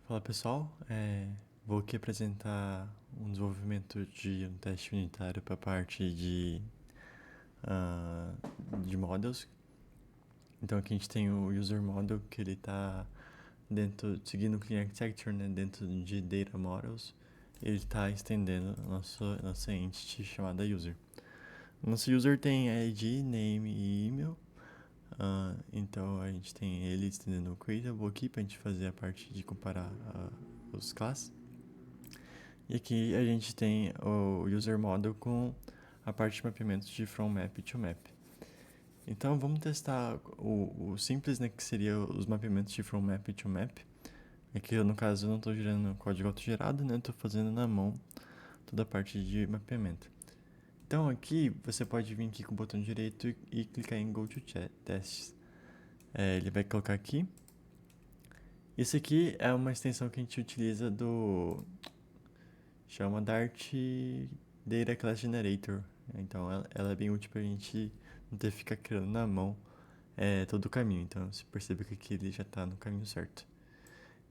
Fala pessoal, vou aqui apresentar um desenvolvimento de um teste unitário para a parte ah, de models. Então aqui a gente tem o user model que ele está dentro, seguindo o Clean Architecture, né, dentro de data models. Ele está estendendo nossa entity chamada user. Nosso user tem ID, name e email. Então a gente tem ele estendendo o creatable aqui para a gente fazer a parte de comparar os classes. E aqui a gente tem o user model com a parte de mapeamento de from map to map. Então vamos testar o simples, né, que seria os mapeamentos de from map to map. Aqui no caso eu não estou gerando código autogerado, né, estou fazendo na mão toda a parte de mapeamento. Então aqui você pode vir aqui com o botão direito e clicar em Go to Tests. Ele vai colocar aqui. Isso aqui é uma extensão que a gente utiliza chama Dart Data Class Generator. Então ela é bem útil pra gente não ter que ficar criando na mão todo o caminho. Então você percebe que aqui ele já está no caminho certo.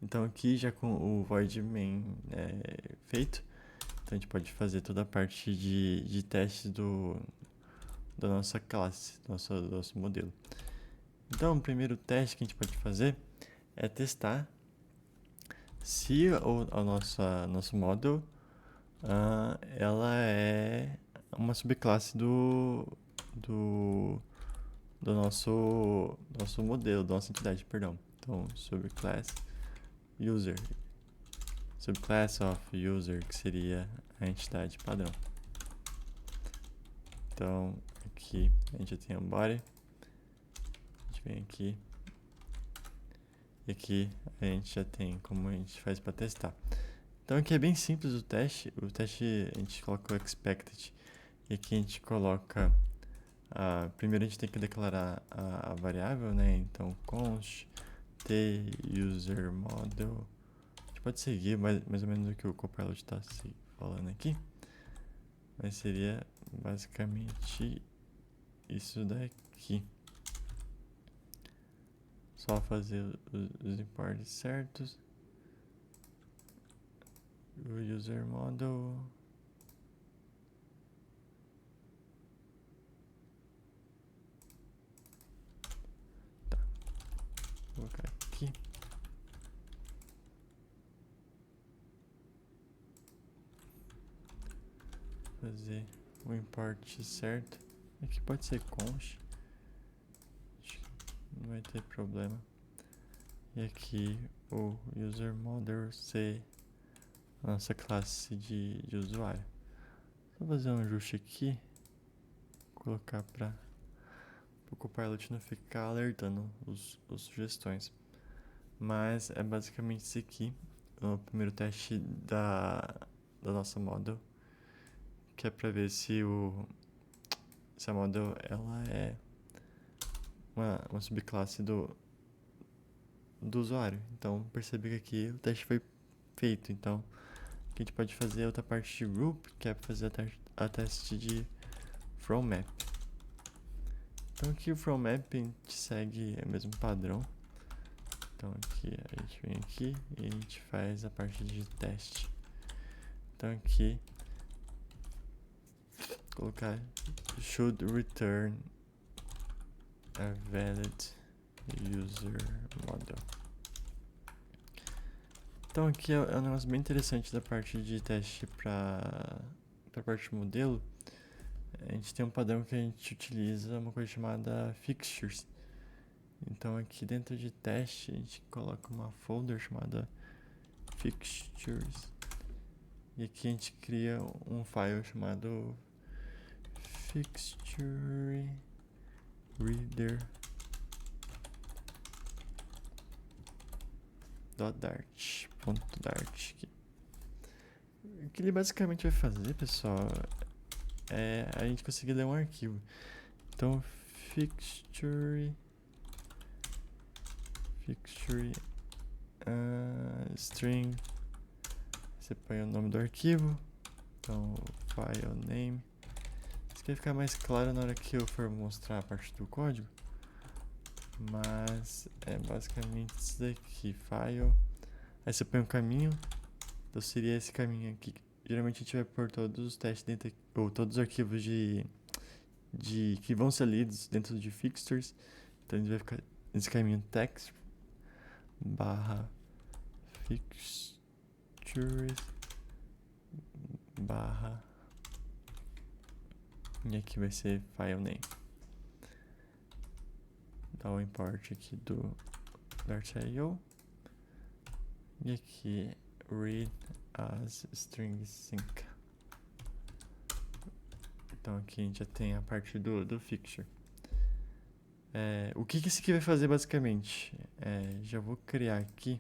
Então aqui já com o void main feito, então a gente pode fazer toda a parte de teste da nossa classe, do nosso modelo. Então o primeiro teste que a gente pode fazer é testar se nosso model ela é uma subclasse do nosso modelo, da nossa entidade, perdão. Então, subclass user, subclass of user, que seria a entidade padrão. Então, aqui a gente já tem o body, a gente vem aqui, e aqui a gente já tem como a gente faz para testar. Então aqui é bem simples o teste a gente coloca o expected, e aqui a gente coloca, primeiro a gente tem que declarar a variável, né, então const t user model, a gente pode seguir mais ou menos o que o Copilot está falando aqui, mas seria basicamente isso daqui. Só fazer os imports certos. O user model. Tá. Vou colocar aqui. Fazer o import certo. Aqui pode ser const. Não vai ter problema. E aqui o user model ser a nossa classe de usuário. Vou fazer um ajuste aqui. Colocar para o Copilot não ficar alertando os sugestões. Mas é basicamente isso aqui. O primeiro teste da nossa model. Que é para ver se a model ela é uma subclasse do usuário. Então percebe que aqui o teste foi feito. Então o que a gente pode fazer é outra parte de group, que é fazer a teste de from map. Então aqui o from map a gente segue o mesmo padrão. Então aqui a gente vem aqui e a gente faz a parte de teste. Então aqui colocar should return a valid user model. Então aqui é um negócio bem interessante da parte de teste para a parte de modelo. A gente tem um padrão que a gente utiliza, uma coisa chamada fixtures. Então aqui dentro de teste a gente coloca uma folder chamada fixtures. E aqui a gente cria um file chamado fixture reader .dart. O que ele basicamente vai fazer, pessoal, é a gente conseguir ler um arquivo. Então, fixture string, você põe o nome do arquivo, então file name. Isso quer ficar mais claro na hora que eu for mostrar a parte do código, mas é basicamente isso daqui, file, Aí você põe um caminho, então seria esse caminho aqui. Geralmente a gente vai pôr todos os testes dentro, ou todos os arquivos que vão ser lidos dentro de fixtures. Então a gente vai ficar nesse caminho text barra fixtures barra, e aqui vai ser file name. Dá o import aqui do Dart.io. E aqui read as string sync. Então aqui a gente já tem a parte do fixture. O que isso aqui vai fazer basicamente? Já vou criar aqui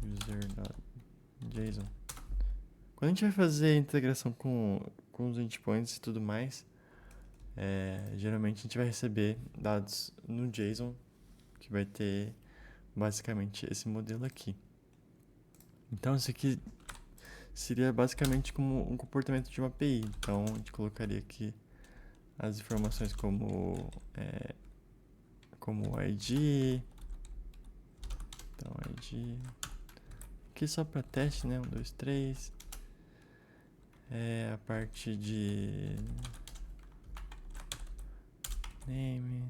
user.json. Quando a gente vai fazer a integração com os endpoints e tudo mais, geralmente a gente vai receber dados no JSON, que vai ter basicamente esse modelo aqui. Então isso aqui seria basicamente como um comportamento de uma API. Então a gente colocaria aqui as informações como ID. Então ID aqui só para teste, né? 1, 2, 3. A parte de name.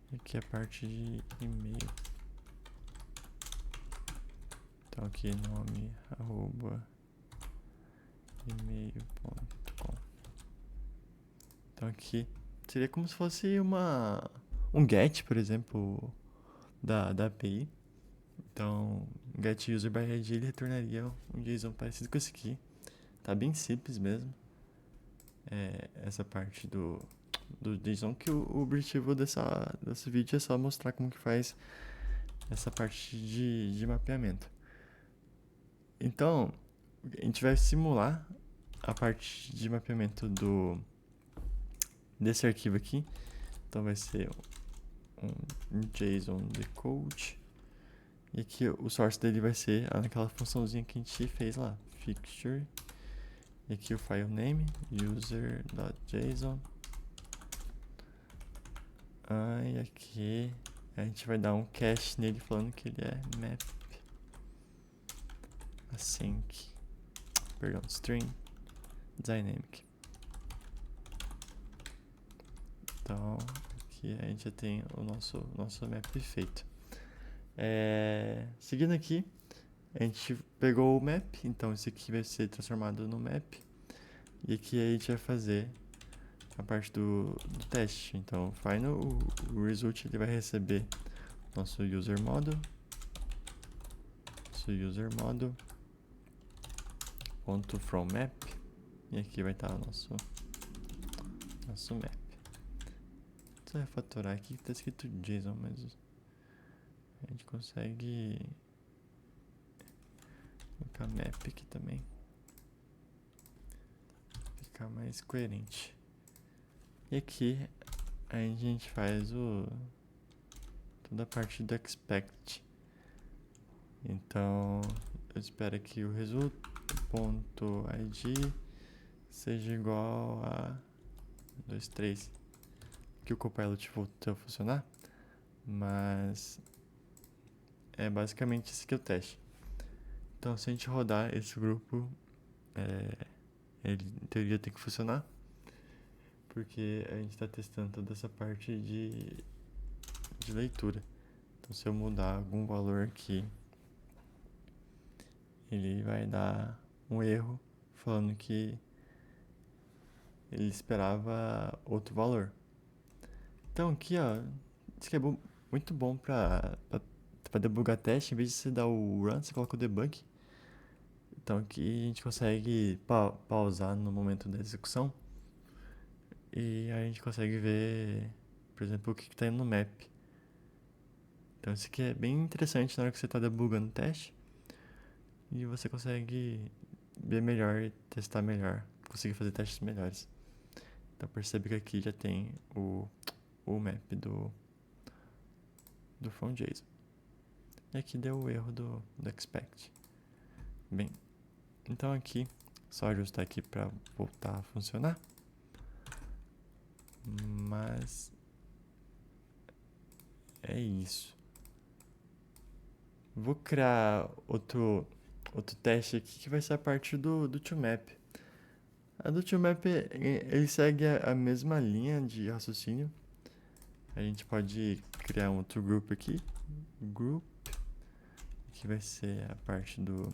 E aqui a parte de e-mail. Então aqui nome @email.com. Então aqui seria como se fosse um get, por exemplo, da API. Então, get user by ID ele retornaria um JSON parecido com esse aqui. Tá bem simples mesmo. Essa parte do JSON, que o objetivo desse vídeo é só mostrar como que faz essa parte de mapeamento. Então, a gente vai simular a parte de mapeamento desse arquivo aqui. Então vai ser um JSON decode. E aqui o source dele vai ser naquela funçãozinha que a gente fez lá, fixture. E aqui o file name, user.json. E aqui a gente vai dar um cache nele falando que ele é map async, string dynamic. Então aqui a gente já tem o nosso map feito. Seguindo aqui, a gente pegou o map, então esse aqui vai ser transformado no map. E aqui a gente vai fazer a parte do teste. Então, final, o result ele vai receber nosso user model. Ponto from map. E aqui vai estar o nosso map. Vou refatorar aqui, está escrito JSON, mas a gente consegue colocar map aqui também. Ficar mais coerente. E aqui a gente faz toda a parte do expect. Então eu espero que o result.id seja igual a 2, 3. Que o Copilot voltou a funcionar, mas basicamente esse aqui é o teste. Então se a gente rodar esse grupo, ele em teoria tem que funcionar, porque a gente está testando toda essa parte de leitura. Então se eu mudar algum valor aqui, ele vai dar um erro falando que ele esperava outro valor. Então aqui, ó, isso aqui é muito bom para debugar teste. Em vez de você dar o run, você coloca o debug. Então aqui a gente consegue pausar no momento da execução e a gente consegue ver, por exemplo, o que está indo no map. Então isso aqui é bem interessante na hora que você está debugando o teste e você consegue ver melhor e testar melhor, conseguir fazer testes melhores. Então percebe que aqui já tem o map do from JSON. E aqui deu o erro do expect. Bem, então aqui, só ajustar aqui para voltar a funcionar. Mas é isso. Vou criar outro teste aqui que vai ser a parte do ToMap. A do ToMap, ele segue a mesma linha de raciocínio. A gente pode criar um outro grupo aqui. Group. Que vai ser a parte do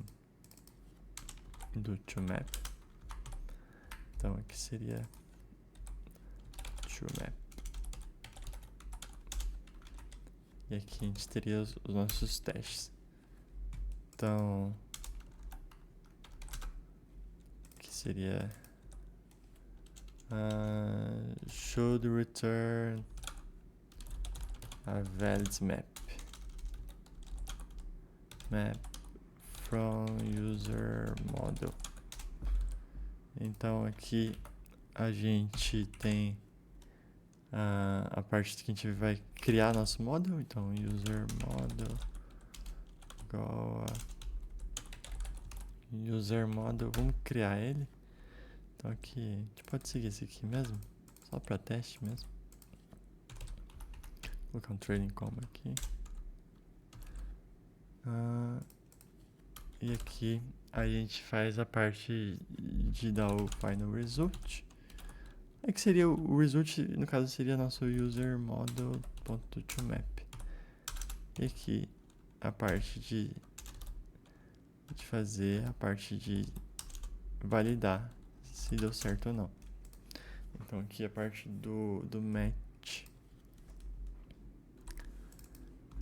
ToMap. Então aqui seria ToMap. E aqui a gente teria os nossos testes. Então, que seria should return a valid map from user model. Então aqui a gente tem a parte que a gente vai criar nosso model. Então user model igual a user model, vamos criar ele. Então aqui a gente pode seguir esse aqui mesmo, só para teste mesmo. Vou colocar um trailing comma aqui. E aqui a gente faz a parte de dar o final result. É que seria o result, no caso seria nosso user model.toMap. E aqui a parte de fazer a parte de validar se deu certo ou não. Então aqui a parte do match,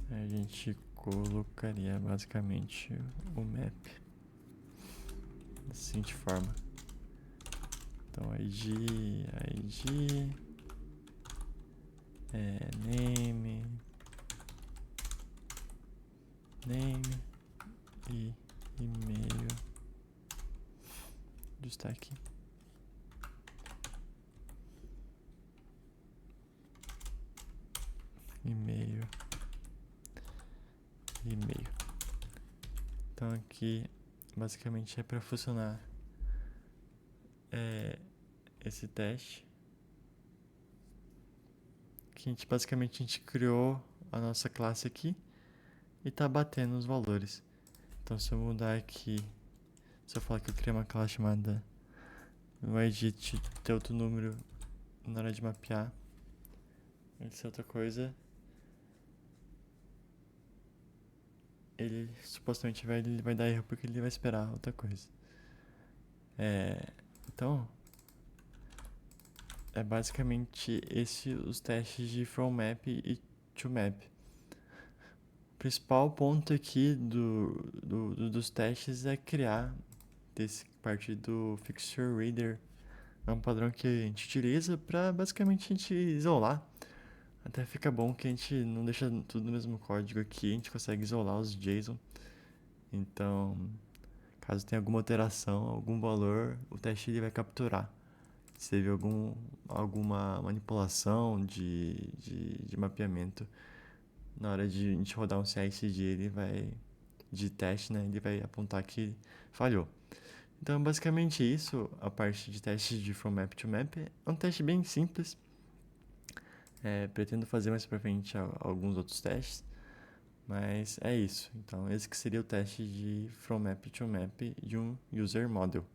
a gente colocaria basicamente o map da seguinte forma. Então ID name e e-mail. Está aqui. E-mail. Então aqui basicamente é para funcionar esse teste que a gente criou a nossa classe aqui e tá batendo os valores. Então se eu mudar aqui, se eu falar que eu criei uma classe chamada edit ter outro número na hora de mapear, ele ser outra coisa, ele supostamente vai dar erro porque ele vai esperar outra coisa. Então é basicamente os testes de FromMap e ToMap. O principal ponto aqui dos testes é criar desse parte do Fixture Reader. É um padrão que a gente utiliza para basicamente a gente isolar. Até fica bom que a gente não deixa tudo no mesmo código aqui, a gente consegue isolar os JSON. Então, caso tenha alguma alteração, algum valor, o teste ele vai capturar. Se teve alguma manipulação de mapeamento, na hora de a gente rodar um CI/CD, ele vai, de teste, né, ele vai apontar que falhou. Então, basicamente isso, a parte de teste de From Map to Map é um teste bem simples. Pretendo fazer mais pra frente alguns outros testes, mas é isso. Então, esse que seria o teste de From Map to Map de um User Model.